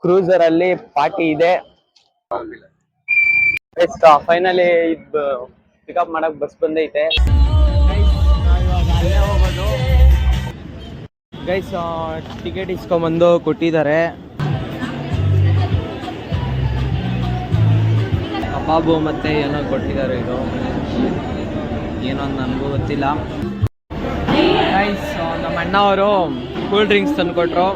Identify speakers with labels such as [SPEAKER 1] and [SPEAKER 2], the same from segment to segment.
[SPEAKER 1] Cruiser ಅಲ್ಲಿ party ಇದೆ. Finally pickup ಮಾಡಕ್ ಬಸ್ ಬಂದೈತೆ. ಗೈಸ್ ಟಿಕೆಟ್ ಇಸ್ಕೊಂಬಂದು ಕೊಟ್ಟಿದ್ದಾರೆ. ಕಬಾಬು ಮತ್ತೆ ಏನೋ ಕೊಟ್ಟಿದ್ದಾರೆ. ಇದು ಏನೋ ನನಗೂ ಗೊತ್ತಿಲ್ಲ. ಗೈಸ್ ನಮ್ಮ ಅಣ್ಣ ಅವರು ಕೂಲ್ ಡ್ರಿಂಕ್ಸ್ ತಂದು ಕೊಟ್ರು.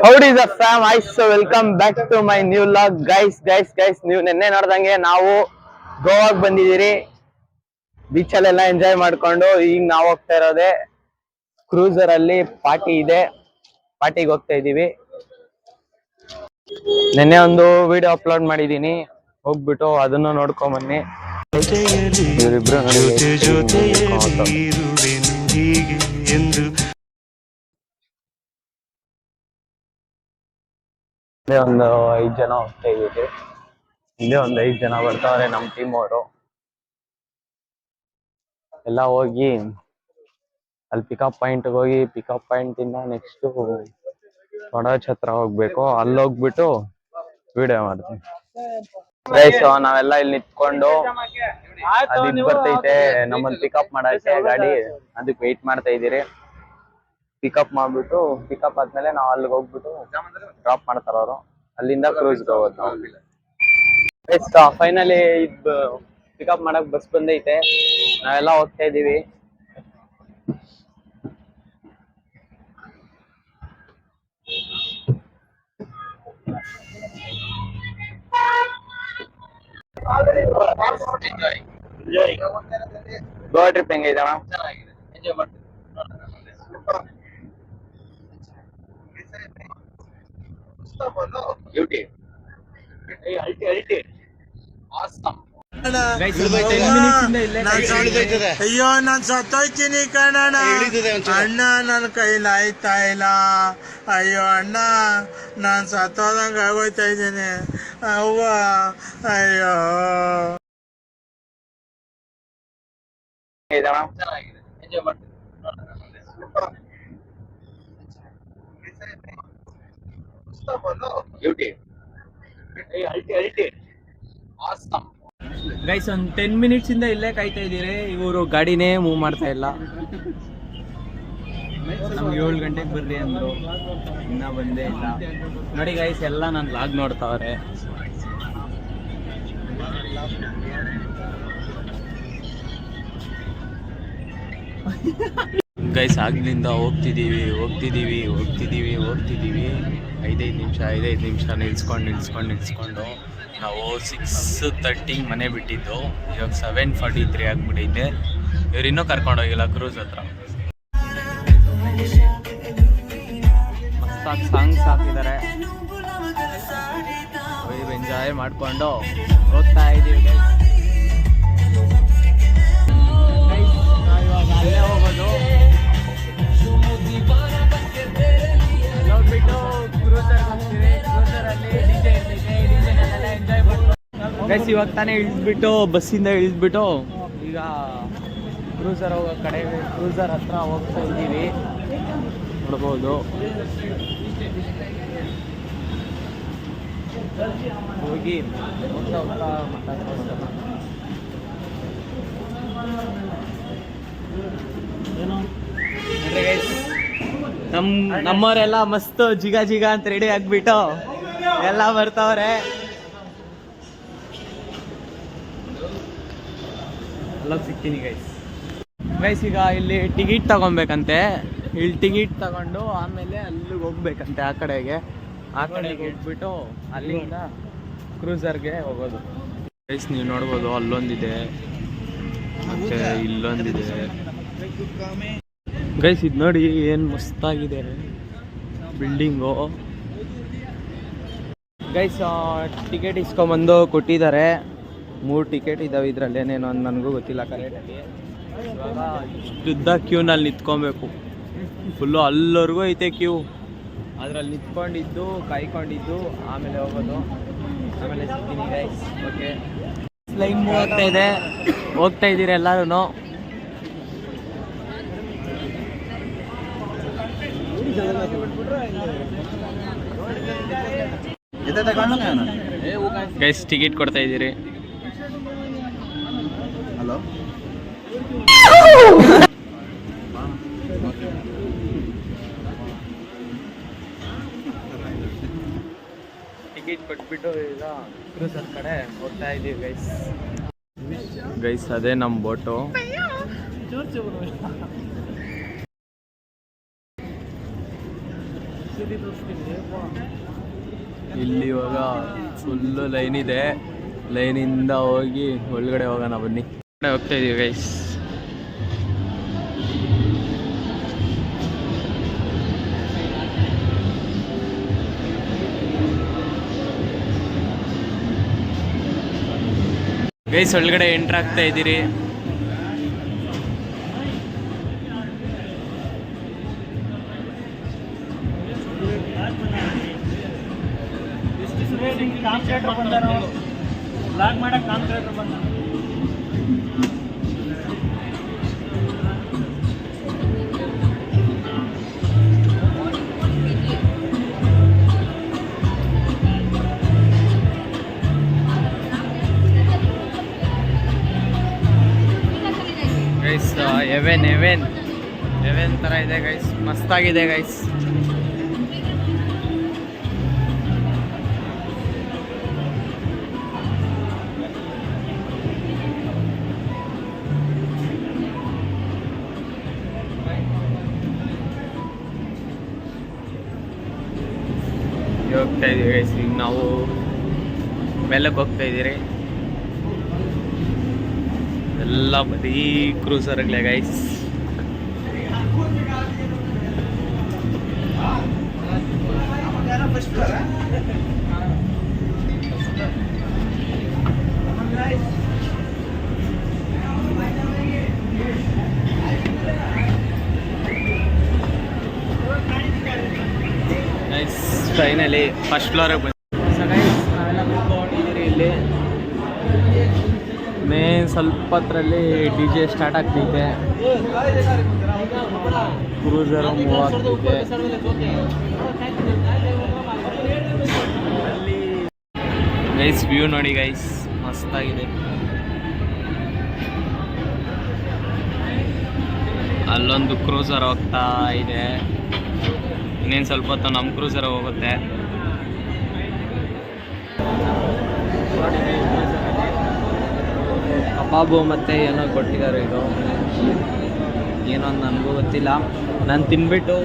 [SPEAKER 1] Howdy the fam, so welcome back to my new vlog. guys ನೀವು ನಿನ್ನೆ ನೋಡ್ದಂಗೆ ನಾವು ಗೋವಾಗ್ ಬಂದಿದ್ದೀರಿ. ಬೀಚ್ ಅಲ್ಲೆಲ್ಲ ಎಂಜಾಯ್ ಮಾಡ್ಕೊಂಡು ಈಗ ನಾವು ಹೋಗ್ತಾ ಇರೋದೆ ಕ್ರೂಸರ್ ಅಲ್ಲಿ ಪಾರ್ಟಿ ಇದೆ. ಪಾರ್ಟಿಗೆ ಹೋಗ್ತಾ ಇದೀವಿ. ನಿನ್ನೆ ಒಂದು ವಿಡಿಯೋ ಅಪ್ಲೋಡ್ ಮಾಡಿದೀನಿ, ಹೋಗ್ಬಿಟ್ಟು ಅದನ್ನು ನೋಡ್ಕೊಂಡ್ ಬನ್ನಿ. ಒಂದು 5 ಜನ ಹೋಗ್ತಾ ಇದೀವಿ. ಇಲ್ಲೇ ಒಂದು 5 ಜನ ಬರ್ತಾವ್ರೆ ನಮ್ ಟೀಮ್ ಅವರು. ಎಲ್ಲ ಹೋಗಿ ಅಲ್ಲಿ ಪಿಕಪ್ ಪಾಯಿಂಟ್ ಹೋಗಿ ಪಿಕಪ್ ಪಾಯಿಂಟ್ ಇಂದ ನೆಕ್ಸ್ಟ್ ಕೊಡಚ್ ಹತ್ರ ಹೋಗ್ಬೇಕು. ಅಲ್ಲಿ ಹೋಗ್ಬಿಟ್ಟು ವಿಡಿಯೋ ಮಾಡ್ತೀನಿ. ನಾವೆಲ್ಲ ಇಲ್ಲಿ ನಿಂತ್ಕೊಂಡು ಅದ್ ಬರ್ತೈತೆ ನಮ್ಮನ್ನ ಪಿಕಪ್ ಮಾಡಕ್ಕೆ ಗಾಡಿ, ಅದಕ್ಕೆ ವೆಯ್ಟ್ ಮಾಡ್ತಾ ಇದೀರಿ. ಪಿಕಪ್ ಮಾಡ್ಬಿಟ್ಟು ಪಿಕಪ್ ಆದ್ಮೇಲೆ ನಾವು ಅಲ್ಲಿಗೆ ಹೋಗ್ಬಿಟ್ಟು ಡ್ರಾಪ್ ಮಾಡ್ತಾರ ಅವರು. ಅಲ್ಲಿಂದ ಕ್ರೂಸ್ಗೆ ಹೋಗೋದು ನಾವು. ಫೈನಲಿ ಪಿಕಪ್ ಮಾಡಕ್ ಬಸ್ ಬಂದೈತೆ. ನಾವೆಲ್ಲ ಹೋಗ್ತಾ ಇದೀವಿ. ಗೋವಾ ಟ್ರಿಪ್ ಹೆಂಗೈತೆ ಅಣ್ಣ?
[SPEAKER 2] ಅಯ್ಯೋ ನಾನ್ ಸತ್ತೋಯ್ತೀನಿ ಕಣಣ್ಣ. ಅಣ್ಣ ನನ್ ಕೈಲಿ ಆಯ್ತಾ ಇಲ್ಲ. ಅಯ್ಯೋ ಅಣ್ಣ ನಾನ್ ಸತ್ತೋದಂಗ ಆಗೋಯ್ತಾ ಇದ್ದೀನಿ. ಅವ್ವ ಅಯ್ಯೋ.
[SPEAKER 1] ಗೈಸ್ ಒಂದು 10 ಮಿನಿಟ್ಸ್ ಇಂದ ಇಲ್ಲೇ ಕಾಯ್ತಾ ಇದ್ದೀರಿ. ಇವರು ಗಾಡಿನೇ ಮೂವ್ ಮಾಡ್ತಾ ಇಲ್ಲ. ನಮ್ಗೆ 7 ಗಂಟೆಗೆ ಬರ್ರಿ ಅಂದ್ರು, ಇನ್ನ ಬಂದೇ ಇಲ್ಲ. ನೋಡಿ ಗೈಸ್ ಎಲ್ಲ ನಾನು ಲಾಗ್ ನೋಡ್ತಾವ್ರೆ. ಗೈಸ್ ಆಗ್ಲಿಂದ ಹೋಗ್ತಿದೀವಿ 5 ನಿಮಿಷ ನಿಲ್ಸ್ಕೊಂಡು ನಾವು 6:30 ಮನೆ ಬಿಟ್ಟಿದ್ದು. ಇವಾಗ 7:43 ಆಗ್ಬಿಟ್ಟೈತೆ. ಇವ್ರು ಇನ್ನೂ ಕರ್ಕೊಂಡೋಗಿಲ್ಲ ಕ್ರೂಸ್ ಹತ್ರ. ಮಸ್ತಾಗಿ ಸಾಂಗ್ಸ್ ಹಾಕಿದ್ದಾರೆ. ಎಂಜಾಯ್ ಮಾಡ್ಕೊಂಡು ಹೋಗ್ತಾ ಇದೀವಿ. ನಾವಿವಾಗ ಅಲ್ಲೇ ಹೋಗೋದು. ನೋಡ್ಬಿಟ್ಟು ಕ್ರೂಸರ್ ಹೋಗ್ತೀವಿ. ಕ್ರೂಸರಲ್ಲಿ ಡಿಜೆ ಇರ್ತೈತೆ. ಡಿಜೆನೆಲ್ಲ ಎಂಜಾಯ್ ಮಾಡ್ಕೊಂಡು ಗೈಸ್ ಇವಾಗ ತಾನೇ ಇಳಿದ್ಬಿಟ್ಟು ಬಸ್ಸಿಂದ ಇಳಿದ್ಬಿಟ್ಟು ಈಗ ಕ್ರೂಸರ್ ಹೋಗೋ ಕಡೆ ಕ್ರೂಸರ್ ಹತ್ರ ಹೋಗ್ತಾ ಇದ್ದೀವಿ. ನೋಡ್ಬೋದು ಹೋಗಿ ಹೋಗ್ತಾ ಮಾತಾಡ್ಕೊಂಡು ನಮ್ಮವರೆಲ್ಲ ಮಸ್ತ್ ಜಿಗ ಅಂತ ರೆಡಿ ಆಗ್ಬಿಟ್ಟು ಎಲ್ಲ ಬರ್ತಾವ್ರೆ. ಅಲ್ಲೋಗಿ ಸಿಗ್ತೀನಿ ಗೈಸ್. ಈಗ ಇಲ್ಲಿ ಟಿಕೆಟ್ ತಗೊಬೇಕಂತೆ. ಇಲ್ಲಿ ಟಿಕೆಟ್ ತಗೊಂಡು ಆಮೇಲೆ ಅಲ್ಲಿಗೆ ಹೋಗ್ಬೇಕಂತೆ. ಆ ಕಡೆಗೆ ಹೋಗ್ಬಿಟ್ಟು ಅಲ್ಲಿಂದ ಕ್ರೂಸರ್ಗೆ ಹೋಗೋದು. ಗೈಸ್ ನೀವು ನೋಡ್ಬೋದು ಅಲ್ಲೊಂದಿದೆ ಮತ್ತೆ ಇಲ್ಲೊಂದಿದೆ. ಗೈಸ್ ಇದು ನೋಡಿ ಏನು ಮಸ್ತಾಗಿದೆ ಬಿಲ್ಡಿಂಗು. ಗೈಸ್ ಟಿಕೆಟ್ ಇಸ್ಕೊಂಬಂದು ಕೊಟ್ಟಿದ್ದಾರೆ. 3 ಟಿಕೆಟ್ ಇದಾವೆ ಇದರಲ್ಲಿ. ಏನೇನೋ ನನಗೂ ಗೊತ್ತಿಲ್ಲ ಕರೆಕ್ಟಾಗಿ. ಇವಾಗ ಇಷ್ಟುದ್ದ ಕ್ಯೂನಲ್ಲಿ ನಿಂತ್ಕೊಬೇಕು. ಫುಲ್ಲು ಅಲ್ಲವರೆಗೂ ಐತೆ ಕ್ಯೂ. ಅದ್ರಲ್ಲಿ ನಿಂತ್ಕೊಂಡಿದ್ದು ಕಾಯ್ಕೊಂಡಿದ್ದು ಆಮೇಲೆ ಹೋಗೋದು. ಆಮೇಲೆ ಸಿಗ್ತೀನಿ ಗೈಸ್. ಓಕೆ, ಲೈನ್ ಹೋಗ್ತಾ ಇದೆ, ಹೋಗ್ತಾ ಇದ್ದೀರಿ ಎಲ್ಲರೂ. ಗೈಸ್ ಟಿಕೆಟ್ ಕೊಡ್ತಾ ಇದ್ದೀರಿ.
[SPEAKER 2] ಹಲೋ,
[SPEAKER 1] ಟಿಕೆಟ್ ಕೊಟ್ಬಿಟ್ಟು ಈಗ ಕ್ರೂಸರ್ ಕಡೆ ಹೋಗ್ತಾ ಇದ್ದೀವಿ ಗೈಸ್. ಗೈಸ್ ಅದೇ ನಮ್ಮ ಬೋಟು. ಇಲ್ಲಿ ಇವಾಗ ಫುಲ್ಲು ಲೈನ್ ಇದೆ. ಲೈನಿಂದ ಹೋಗಿ ಒಳಗಡೆ ಹೋಗೋಣ ಬನ್ನಿ. ಹೋಗ್ತಾ ಇದೀವಿ ಗೈಸ್. ಗೈಸ್ ಒಳಗಡೆ ಎಂಟ್ರ್ ಆಗ್ತಾ ಇದ್ದೀರಿ. ಗೈಸ್ ಎವೆನ್ ಥರ ಇದೆ ಗೈಸ್, ಮಸ್ತಾಗಿದೆ ಗೈಸ್. ಹೋಗ್ತಾ ಇದೀವಿ ಗೈಸ್. ಈಗ ನಾವು ಮೇಲಕ್ಕೆ ಹೋಗ್ತಾ ಇದ್ದೀರಿ. ಎಲ್ಲ ಬರೀ ಕ್ರೂಸರ್ಗಳೇ ಗೈಸ್. ಗೈಸ್ ಫೈನಲಿ ಫಸ್ಟ್ ಫ್ಲೋರಿಗೆ ಬಂದು ನಾವೆಲ್ಲ ಕೂತ್ಕೊಂಡಿದ್ದೀರಿ ಇಲ್ಲಿ. ಮೇನ್ ಸ್ವಲ್ಪ ಹೊತ್ತರಲ್ಲಿ ಡಿ ಜೆ ಸ್ಟಾರ್ಟ್ ಆಗ್ತೈತೆ. ಕ್ರೂಸರು ಮೂವ್ ಆಗ್ತೈತೆ. ಗೈಸ್ ವ್ಯೂ ನೋಡಿ ಗೈಸ್, ಮಸ್ತಾಗಿದೆ. ಅಲ್ಲೊಂದು ಕ್ರೂಸರ್ ಹೋಗ್ತಾ ಇದೆ. ಇನ್ನೇನು ಸ್ವಲ್ಪ ಹೊತ್ತು ನಮ್ಮ ಕ್ರೂಸರ್ ಹೋಗುತ್ತೆ. ಕಬಾಬು ಮತ್ತು ಏನೋ ಕೊಟ್ಟಿದ್ದಾರೆ. ಇದು ಏನೋ ನನಗೂ ಗೊತ್ತಿಲ್ಲ. ನಾನು ತಿನ್ಬಿಟ್ಟು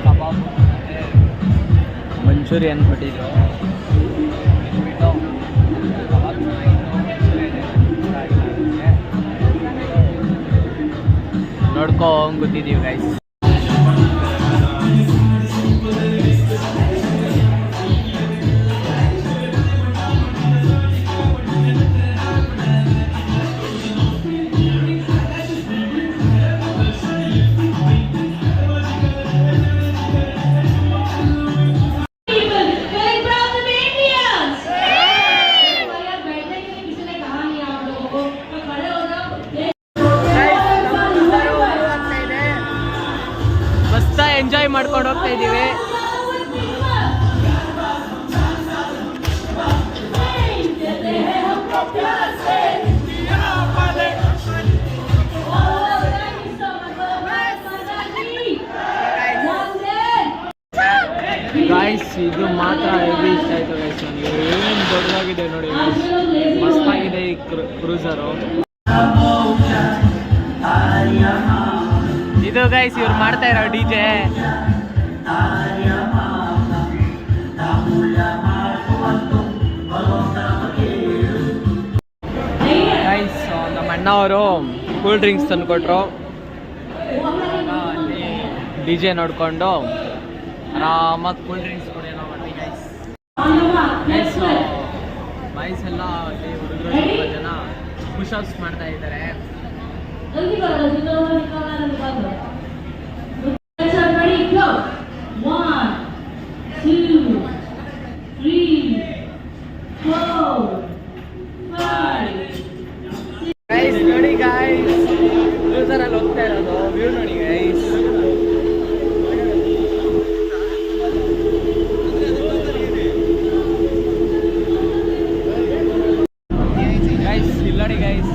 [SPEAKER 1] ಕಬಾಬ್ ಮಂಚೂರಿಯನ್ ಕೊಟ್ಟಿದ್ರು. ನೋಡ್ಕೊಂಡು ಕೂತಿದ್ದೀವಿ ಗೈಸ್. ಎಂಜಾಯ್ ಮಾಡ್ಕೊಂಡು ಹೋಗ್ತಾ ಇದ್ದೀವಿ. ಗಾಯ್ಸ್ ಇದು ಮಾತ್ರ ಹೆವಿ ಇಷ್ಟ ಆಯ್ತು ಗೈಸ್ ನನಗೆ. ಏನು ದೊಡ್ಡದಾಗಿದೆ ನೋಡಿ, ಮಸ್ತಾಗಿದೆ ಈ ಕ್ರೂಸರು. ಇದು ಗೈಸ್ ಇವ್ರು ಮಾಡ್ತಾ ಇರೋ ಡಿಜೆ. ಗೈಸ್ ನಮ್ಮ ಅಣ್ಣವರು ಕೂಲ್ ಡ್ರಿಂಕ್ಸ್ ತಂದುಕೊಟ್ರು. ಅಲ್ಲಿ ಡಿಜೆ ನೋಡಿಕೊಂಡು
[SPEAKER 3] ಆರಾಮಾಗಿ ಕೂಲ್ ಡ್ರಿಂಕ್ಸ್ ಕುಡಿಯೋಣ ಬನ್ನಿ ಗೈಸ್. ಬಾಯ್ಸ್ ಎಲ್ಲ ಇಲ್ಲಿ ಹುಡುಗರು ತುಂಬ ಜನ ಪುಷಪ್ಸ್ ಮಾಡ್ತಾ ಇದ್ದಾರೆ. ಗೈಸ್ ನೋಡಿ ಗೈಸ್, ಕ್ರೂಸರಲ್ಲಿ ಹೋಗ್ತಾ ಇರೋದು ವ್ಯೂ ನೋಡಿ ಗೈಸ್. ಗೈಸ್ ಇಲ್ಲಿ ನೋಡಿ ಗೈಸ್,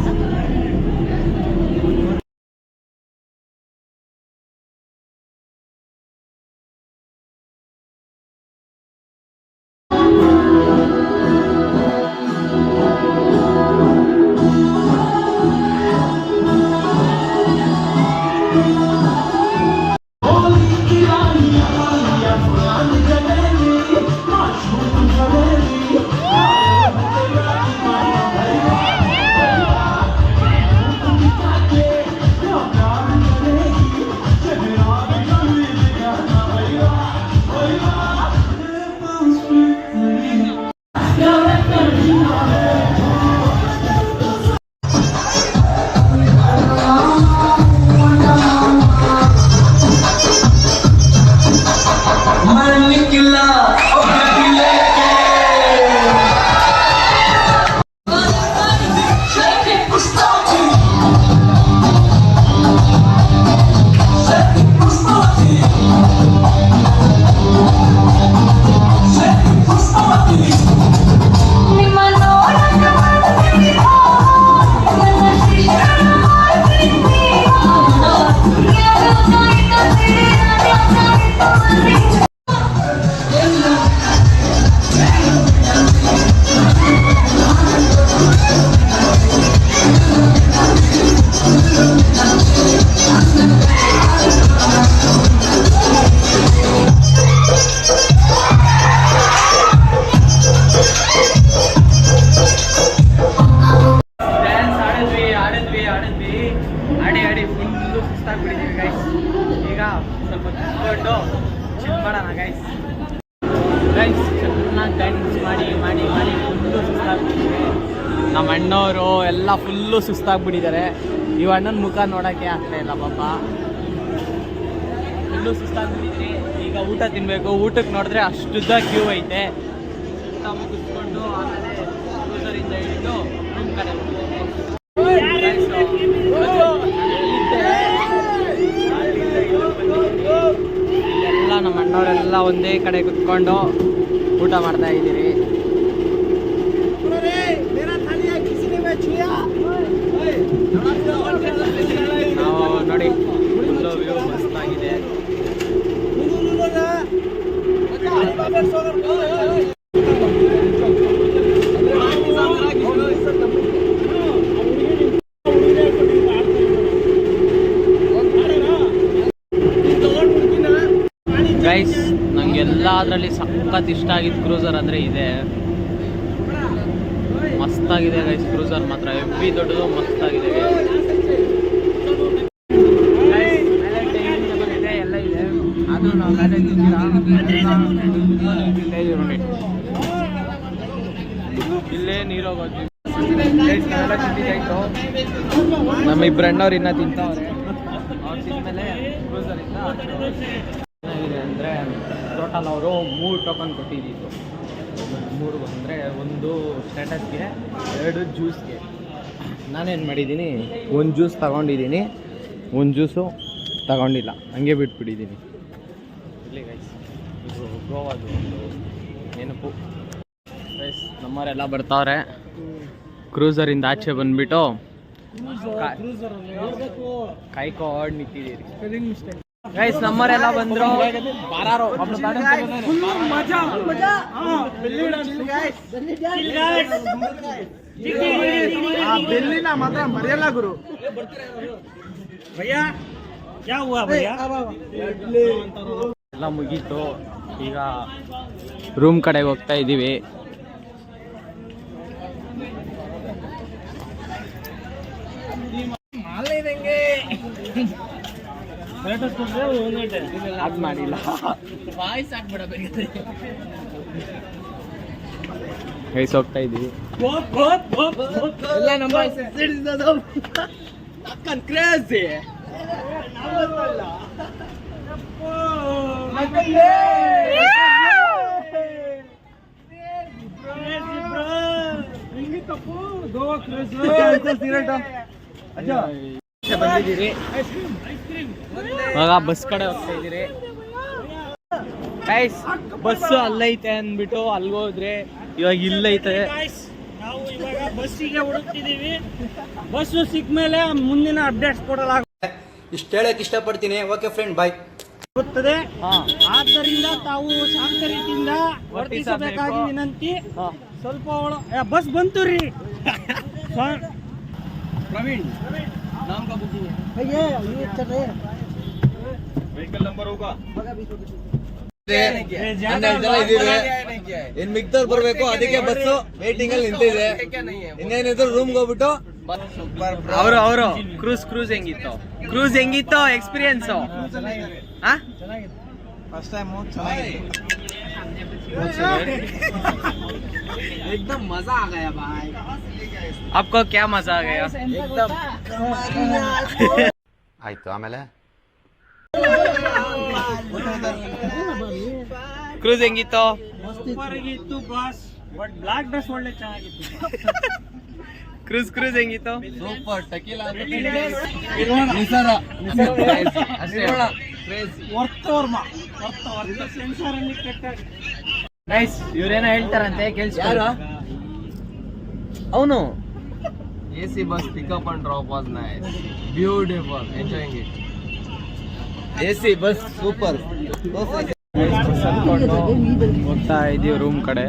[SPEAKER 3] ಆಡಿ ಫುಲ್ಲು ಸುಸ್ತಾಗ್ಬಿಟ್ಟಿದ್ದೀವಿ ಗೈಸ್. ಈಗ ಸ್ವಲ್ಪ ಕುತ್ಕೊಂಡು ಚಿಲ್ ಮಾಡೋಣ ಗೈಸ್. ಚೆನ್ನಾಗಿ ಡ್ಯಾನ್ಸ್ ಮಾಡಿ ಫುಲ್ಲು ಸುಸ್ತಾಗ್ಬಿಟ್ಟಿದ್ದೀವಿ. ನಮ್ಮ ಅಣ್ಣವರು ಎಲ್ಲ ಫುಲ್ಲು ಸುಸ್ತಾಗ್ಬಿಟ್ಟಿದ್ದಾರೆ. ಈ ಅಣ್ಣನ ಮುಖ ನೋಡೋಕ್ಕೆ ಆಗ್ತಾ ಇಲ್ಲ ಪಾಪ, ಫುಲ್ಲು ಸುಸ್ತಾಗ್ಬಿಟ್ಟಿದ್ರಿ. ಈಗ ಊಟ ತಿನ್ನಬೇಕು. ಊಟಕ್ಕೆ ನೋಡಿದ್ರೆ ಅಷ್ಟುದ್ದ ಕ್ಯೂ ಐತೆ. ಊಟ ಮುಗಿಸ್ಕೊಂಡು ಆಮೇಲೆ ಕ್ರೂಸರಿಂದ ಹಿಡಿದು ರೂಮ್ ಕಡೆ ಎಲ್ಲ ನಮ್ಮ ಅಣ್ಣವರೆಲ್ಲ ಒಂದೇ ಕಡೆ ಕುತ್ಕೊಂಡು ಊಟ ಮಾಡ್ತಾ ಇದ್ದೀರಿ. ನಾವು ನೋಡಿ ಫುಲ್ಲು ವ್ಯೂ ಮಸ್ತಾಗಿದೆ. ಗೈಸ್ ನಂಗೆಲ್ಲ ಅದರಲ್ಲಿ ಸಖತ್ ಇಷ್ಟ ಆಗಿದ್ದು ಕ್ರೂಸರ್ ಅಂದರೆ ಇದೆ. ಮಸ್ತಾಗಿದೆ ಗೈಸ್, ಕ್ರೂಸರ್ ಮಾತ್ರ ಹೆವಿ ದೊಡ್ಡದು ಮಸ್ತಾಗಿದೆ. ಎಲ್ಲ ಇದೆ, ಅದು ನಾವು ಮೇಲೆ ಇಲ್ಲೇ ನೀರು ಹೋಗೋದು. ನಮ್ಮ ಇಬ್ಬರು ಅಣ್ಣವ್ರು ಇನ್ನೂ ತಿಂತವ್ರೆ. ಅವ್ರು ತಿಂದಮೇಲೆ ಕ್ರೂಸರಿಂದ ಏನಾಗಿದೆ ಅಂದರೆ ಟೋಟಲ್ ಅವರು 3 ಟೋಕನ್ ಕೊಟ್ಟಿದ್ದಿತ್ತು. 3 ಅಂದರೆ ಒಂದು ಸ್ಟೇಟಸ್ಗೆ, 2 ಜ್ಯೂಸ್ಗೆ. ನಾನೇನು ಮಾಡಿದ್ದೀನಿ, 1 ಜ್ಯೂಸ್ ತಗೊಂಡಿದ್ದೀನಿ, 1 ಜ್ಯೂಸು ತಗೊಂಡಿಲ್ಲ, ಹಂಗೆ ಬಿಟ್ಬಿಟ್ಟಿದ್ದೀನಿ. ಇಲ್ಲಿ ಗೈಸ್ ಇದು ಗೋವಾದು ಒಂದು ನೆನಪು ಗೈಸ್. ನಮ್ಮವರೆಲ್ಲ ಬರ್ತಾವ್ರೆ. ಕ್ರೂಸರಿಂದ ಆಚೆ ಬಂದುಬಿಟ್ಟು ಕಾಯ್ಕೊಂಡು ನಿಂತಿದ್ದೀರಿ ಗೈಸ್. ನಮ್ಮವರೆಲ್ಲ ಬಂದರು.
[SPEAKER 2] ಬೆಲ್ಲಿನ ಮಾತ್ರ ಮರೆಯಲ್ಲ ಗುರು.
[SPEAKER 3] ಎಲ್ಲ ಮುಗೀತು. ಈಗ ರೂಮ್ ಕಡೆಗೆ ಹೋಗ್ತಾ ಇದ್ದೀವಿ. ಅದು ಮಾಡಿಲ್ಲ ವಾಯ್ಸ್ ಆಗ್ಬಿಡಬೇಕು ಗೈಸ್ ಹೋಗ್ತಾ ಇದೀವಿ ಎಲ್ಲ ನಮ್ಮ ಕ್ರೇಜಿ ಬಂದಿದ್ದೀರಿ ಇವಾಗ ಬಸ್ ಕಡೆ ಹೋಗ್ತಾ ಇದ್ದೀರಿ ಗೈಸ್ ಬಸ್ಸು ಅಲ್ಲೈತೆ ಅಂದ್ಬಿಟ್ಟು ಅಲ್ಗೋದ್ರೆ ಇವಾಗ ಇಲ್ಲೈತೆ
[SPEAKER 2] ನಾವು ಇವಾಗ ಬಸ್ಸಿಗೆ ಹುಡುಕ್ತಿದೀವಿ. ಬಸ್ಸು ಸಿಕ್ಕ ಮೇಲೆ ಮುಂದಿನ ಅಪ್ಡೇಟ್ಸ್ ಕೊಡಲಾಗುತ್ತದೆ.
[SPEAKER 4] ಇಷ್ಟು ಹೇಳಕ್ ಇಷ್ಟಪಡ್ತೀನಿ. ಓಕೆ ಫ್ರೆಂಡ್, ಬಾಯ್.
[SPEAKER 2] ಆದ್ದರಿಂದ ತಾವು ಶಾಂತ ರೀತಿಯಿಂದ ವರ್ತಿಸಬೇಕಾಗಿ ವಿನಂತಿ. ಸ್ವಲ್ಪ ಬಸ್ ಬಂತು ರೀ
[SPEAKER 3] ಪ್ರವೀಣ್ नाम का बुकिंग है ये चल रहे हैं व्हीकल नंबर होगा
[SPEAKER 4] ಇನ್ ಮಿಗ್ದವ್ರು ಬರ್ಬೇಕು, ಅದಕ್ಕೆ ಬಸ್ಸು ವೇಟಿಂಗ್ ಅಲ್ಲಿ ನಿಂತಿದೆ. ಇನ್ನೇನಿದ್ರು ರೂಮ್ಗೆ ಹೋಗ್ಬಿಟ್ಟು
[SPEAKER 3] ಅವರು ಕ್ರೂಸ್ ಹೆಂಗಿತ್ತು ಎಕ್ಸ್ಪೀರಿಯನ್ಸ್
[SPEAKER 4] ಫಸ್ಟ್ ಟೈಮ್
[SPEAKER 3] एकदम मजा आ गया भाई. आपको क्या मजा आ गया? एकदम
[SPEAKER 4] ಆಯ್ತು. ಆಮೇಲೆ
[SPEAKER 3] ಕ್ರೂಸ್ ಹೆಂಗಿತ್ತು?
[SPEAKER 2] ಸೂಪರ್ ಆಗಿತ್ತು ಬಸ್, ಬಟ್ ಬ್ಲಾಕ್ ಡ್ರೆಸ್ ಒಳ್ಳೆ ಚೆನ್ನಾಗಿತ್ತು.
[SPEAKER 3] ಕ್ರೂಸ್ ಹೆಂಗಿತ್ತು?
[SPEAKER 4] ಸೂಪರ್. ಟಕೀಲಾ
[SPEAKER 3] ಗೈಸ್ ಇವ್ರೇನೋ ಹೇಳ್ತಾರಂತೆ ಕೇಳಿಸ್ಕೊಳ್ಳಿ. ಅವನು
[SPEAKER 4] AC bus pickup and drop was nice, beautiful, enjoying it. AC bus super.
[SPEAKER 3] ಹೋಗ್ತಾ ಇದೀವಿ ರೂಮ್ ಕಡೆ.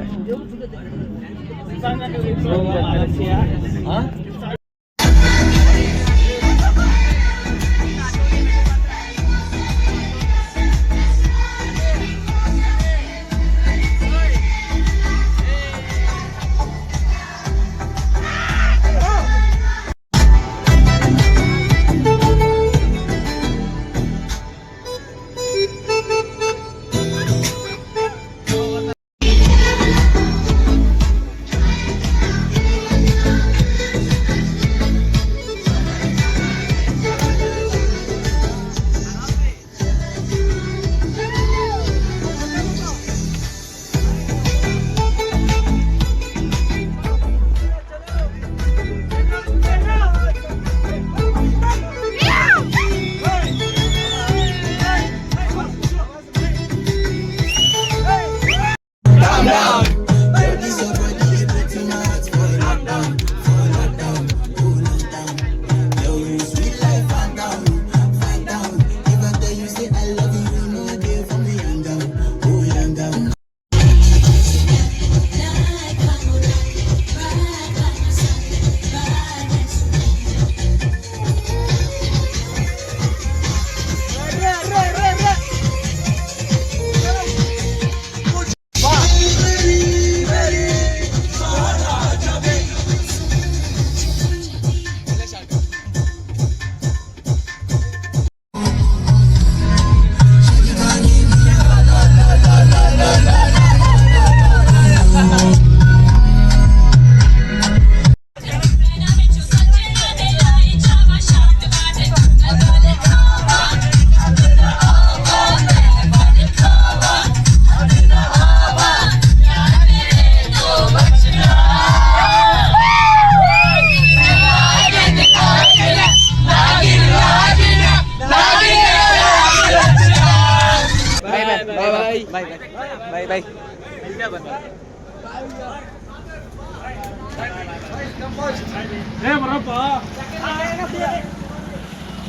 [SPEAKER 3] ಬಾಯ್.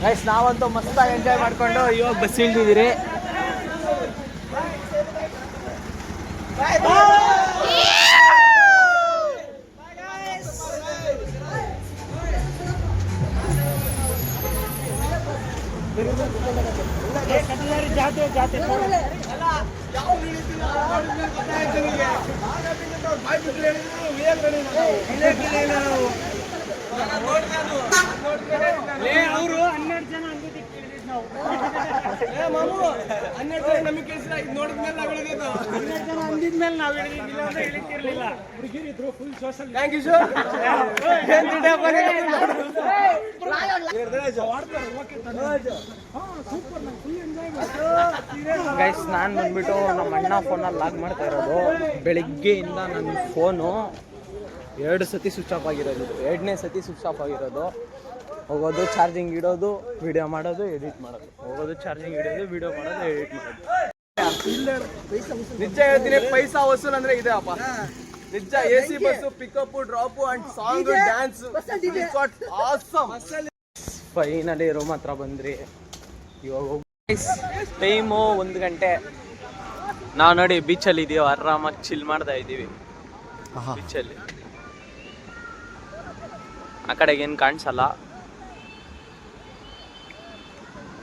[SPEAKER 3] ಗೈಸ್ ನಾವಂತೂ ಮಸ್ತಾಗಿ ಎಂಜಾಯ್ ಮಾಡ್ಕೊಂಡು ಇವಾಗ ಬಸ್ ಇಳಿದಿದ್ದೀರಿ.
[SPEAKER 2] ಜಾತೆ ಅವರು 12 ಜನ ಅಂಗಡಿ
[SPEAKER 3] ಗೈಸ್ ನಾನು ಬಂದ್ಬಿಟ್ಟು ನಮ್ಮ ಅಣ್ಣ ಫೋನಲ್ಲಿ ಲಾಗ್ ಮಾಡ್ತಾ ಇರೋದು. ಬೆಳಿಗ್ಗೆಯಿಂದ ನನ್ನ ಫೋನು 2 ಸತಿ ಸ್ವಿಚ್ ಆಫ್ ಆಗಿರೋದು, 2ನೇ ಸತಿ ಸ್ವಿಚ್ ಆಫ್ ಆಗಿರೋದು. ಹೋಗೋದು ಚಾರ್ಜಿಂಗ್ ಇಡೋದು, ವಿಡಿಯೋ ಮಾಡೋದು, ಎಡಿಟ್ ಮಾಡೋದು, ಹೋಗೋದು ಚಾರ್ಜಿಂಗ್ ಇಡೋದು, ವಿಡಿಯೋ ಮಾಡೋದು, ಎಡಿಟ್ ಮಾಡೋದು.
[SPEAKER 4] ನಿಜ ಹೇಳ್ತೀನಿ, ಪೈಸಾ ವಸೂಲ್ ಅಂದ್ರೆ ಇದೆ ಅಪ್ಪ. ನಿಜ AC bus pickup drop and song dance awesome.
[SPEAKER 3] Finally room ಹತ್ರ ಬಂದ್ರಿ. ಇವಾಗ ಟೈಮು 1 ಗಂಟೆ. ನಾವು ನೋಡಿ ಬೀಚಲ್ಲಿ ಇದೀವಿ, ಆರಾಮಾಗಿ ಚಿಲ್ ಮಾಡ್ತಾ ಇದ್ದೀವಿ ಬೀಚಲ್ಲಿ. ಆ ಕಡೆಗೆ ಏನು ಕಾಣಿಸಲ್ಲ,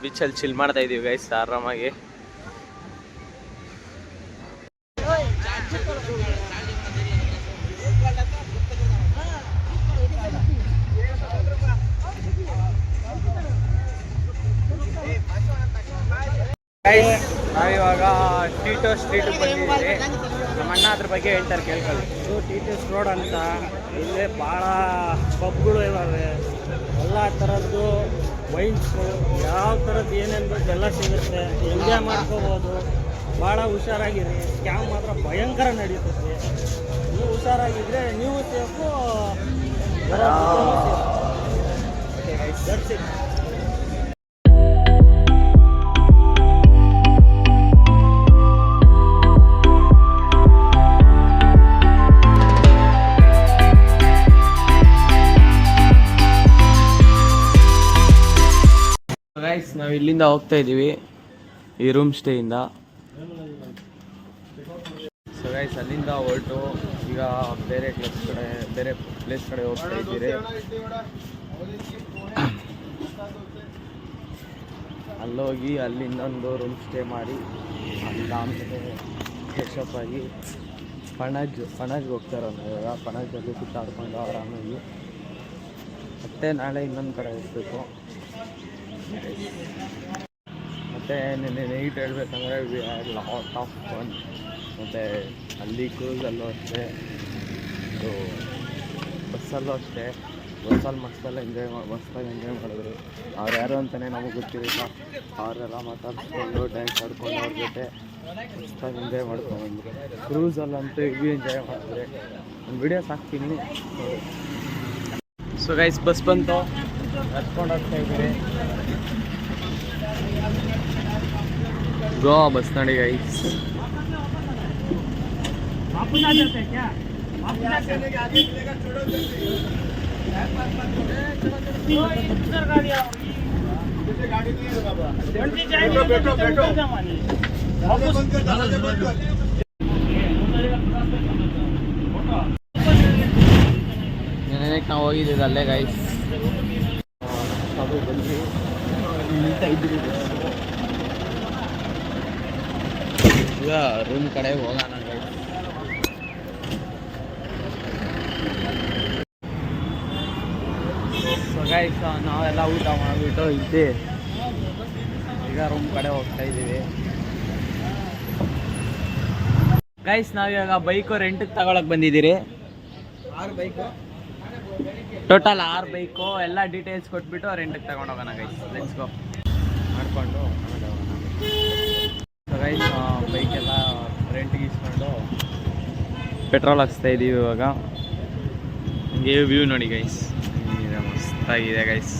[SPEAKER 3] ಬೀಚಲ್ಲಿ ಚಿಲ್ ಮಾಡ್ತಾ ಇದೀವಿ ಗೈಸ್ ಆರಾಮಾಗಿ. ನಾವಿವಾಗ ಟೀಟೋ ಸ್ಟ್ರೀಟ್ ಬಂದಿದ್ದೀವಿ. ನಮ್ಮ ಅಣ್ಣ ಅದ್ರ ಬಗ್ಗೆ ಹೇಳ್ತಾರೆ, ಕೇಳ್ಕೊಳ್ಳಿ.
[SPEAKER 5] ಇದು ಟೀಟಸ್ ರೋಡ್ ಅಂತ. ಇಲ್ಲಿ ಭಾಳ ಪಬ್ಗಳು ಇದ್ದಾವೆ, ಎಲ್ಲ ಥರದ್ದು ವೈನ್ಸು, ಯಾವ ಥರದ್ದು ಏನೇನು ಬೇಕು ಎಲ್ಲ ಸಿಗುತ್ತೆ, ಎಂಜಾಯ್ ಮಾಡ್ಕೋಬೋದು. ಭಾಳ ಹುಷಾರಾಗಿರಿ, ಸ್ಕ್ಯಾಮ್ ಮಾತ್ರ ಭಯಂಕರ ನಡೀತದೆ. ನೀವು ಹುಷಾರಾಗಿದ್ದರೆ ನೀವು ಸೇಫು, ದಟ್ಸ್ ಇಟ್.
[SPEAKER 3] ಗೈಸ್ ನಾವು ಇಲ್ಲಿಂದ ಹೋಗ್ತಾ ಇದ್ದೀವಿ, ಈ ರೂಮ್ ಸ್ಟೇಯಿಂದ. ಸೊ ಗೈಸ್ ಅಲ್ಲಿಂದ ಹೊರಟು ಈಗ ಬೇರೆ ಪ್ಲೇಸ್ ಕಡೆ ಹೋಗ್ತಾ ಇದ್ದೀರಿ. ಅಲ್ಲೋಗಿ ಅಲ್ಲಿಂದ ಒಂದು ರೂಮ್ ಸ್ಟೇ ಮಾಡಿ ಆಮೇಲೆ ಫ್ರೆಶಪ್ ಆಗಿ ಪಣಜ್ಗೆ ಹೋಗ್ತಾರೆ. ಇವಾಗ ಪಣಜಲ್ಲಿ ಸುತ್ತಾಡ್ಕೊಂಡು ಆರಾಮಾಗಿ ಮತ್ತೆ ನಾಳೆ ಇನ್ನೊಂದು ಕಡೆ ಹೋಗ್ಬೇಕು. ಮತ್ತು ನೆನ್ನೆ ನೈಟ್ ಹೇಳ್ಬೇಕಂದ್ರೆ we had lot of fun. ಮತ್ತು ಅಲ್ಲಿ ಕ್ರೂಸಲ್ಲೂ ಅಷ್ಟೇ, ಇದು ಬಸ್ಸಲ್ಲೂ ಅಷ್ಟೇ. ಬಸ್ಸಲ್ಲಿ ಮಸ್ತಾಗಿ ಎಂಜಾಯ್ ಮಾಡಿದ್ರು. ಅವ್ರು ಯಾರು ಅಂತಲೇ ನಮಗೆ ಗೊತ್ತಿರಲಿಲ್ಲ. ಅವರೆಲ್ಲ ಮಾತಾಡಿಸ್ಕೊಂಡು ಡ್ಯಾನ್ಸ್ ಆಡ್ಕೊಂಡು ಅವ್ರ ಜೊತೆ ಮಸ್ತಾಗಿ ಎಂಜಾಯ್ ಮಾಡ್ಕೊಂಡ್ಬಂದ್ರು. ಕ್ರೂಸಲ್ಲಂತೂ ಹೆವಿ ಎಂಜಾಯ್ ಮಾಡಿದ್ರೆ. ಒಂದು ವಿಡಿಯೋಸ್ ಹಾಕ್ತೀನಿ ನೋಡಿ. ಸೊ ಗೈಸ್ ಬಸ್ ಬಂತು, ಹತ್ಕೊಂಡು ಹೋಗ್ತಾ ಇದ್ದೀರಿ. ಗೋವಾ ಬಸ್ ನೋಡಿ ಗೈಸ್. ನೆನಕ್ಕೆ ನಾವು ಹೋಗಿದ್ದೀವಿ ಅಲ್ಲೇ ಗೈಸ್. ಬಂದ್ವಿ, ನಿಲ್ತಾ ಇದ್ದೀವಿ. ಈಗ ರೂಮ್ ಕಡೆ ಹೋಗೋಣ ಗೈಸ್. ಸೊ ಗೈಸ್ ನಾವೆಲ್ಲ ಊಟ ಮಾಡಿಬಿಟ್ಟು ಇದ್ದೆ, ಈಗ ರೂಮ್ ಕಡೆ ಹೋಗ್ತಾ ಇದ್ದೀವಿ ಗೈಸ್. ನಾವಿವಾಗ ಬೈಕು ರೆಂಟಿಗೆ ತಗೊಳಕ್ ಬಂದಿದ್ದೀರಿ.
[SPEAKER 4] 6 ಬೈಕು,
[SPEAKER 3] ಟೋಟಲ್ 6 ಬೈಕು. ಎಲ್ಲ ಡೀಟೇಲ್ಸ್ ಕೊಟ್ಬಿಟ್ಟು ರೆಂಟಿಗೆ ತಗೊಂಡು ಹೋಗೋಣ ಗೈಸ್. ಲೆಟ್ಸ್ ಗೋ ಮಾಡಿಕೊಂಡು ಸೊ ಗೈಸ್ ಬೈಕೆಲ್ಲ ರೆಂಟಿಗೆ ಇಸ್ಕೊಂಡು ಪೆಟ್ರೋಲ್ ಹಾಕ್ಸ್ತಾ ಇದ್ದೀವಿ ಇವಾಗ. ಹಂಗೆ ವ್ಯೂ ನೋಡಿ ಗೈಸ್, ಮಸ್ತಾಗಿದೆ ಗೈಸ್.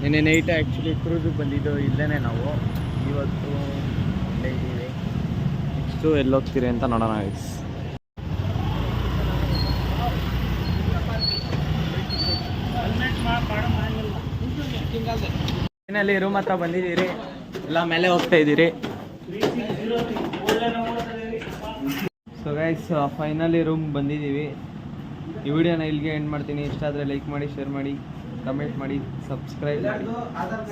[SPEAKER 3] ನಿನ್ನೆ ನೈಟ್ ಆ್ಯಕ್ಚುಲಿ ಕ್ರೂಸಿಗೆ ಬಂದಿದ್ದು ಇಲ್ಲೇ ನಾವು. ಇವತ್ತು ಇಲ್ಲೇ ಇದ್ದೀವಿ. ನೆಕ್ಸ್ಟು ಎಲ್ಲಿ ಹೋಗ್ತೀರಿ ಅಂತ ನೋಡೋಣ ಗೈಸ್. ಫೈನಲಿ ರೂಮ್ ಹತ್ರ ಬಂದಿದ್ದೀರಿ, ಎಲ್ಲ ಮೇಲೆ ಹೋಗ್ತಾ ಇದ್ದೀರಿ. ಸೊ ಗೈಸ್ ಫೈನಲಿ ರೂಮ್ ಬಂದಿದ್ದೀವಿ. ಈ ವಿಡಿಯೋನ ಇಲ್ಲಿಗೆ ಎಂಡ್ ಮಾಡ್ತೀನಿ. ಇಷ್ಟ ಆದರೆ ಲೈಕ್ ಮಾಡಿ, ಶೇರ್ ಮಾಡಿ, ಕಮೆಂಟ್ ಮಾಡಿ, ಸಬ್ಸ್ಕ್ರೈಬ್ ಮಾಡಿ.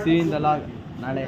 [SPEAKER 3] ಸಿ ಇನ್ ದ ಲಾಗ್ ನಾಳೆ.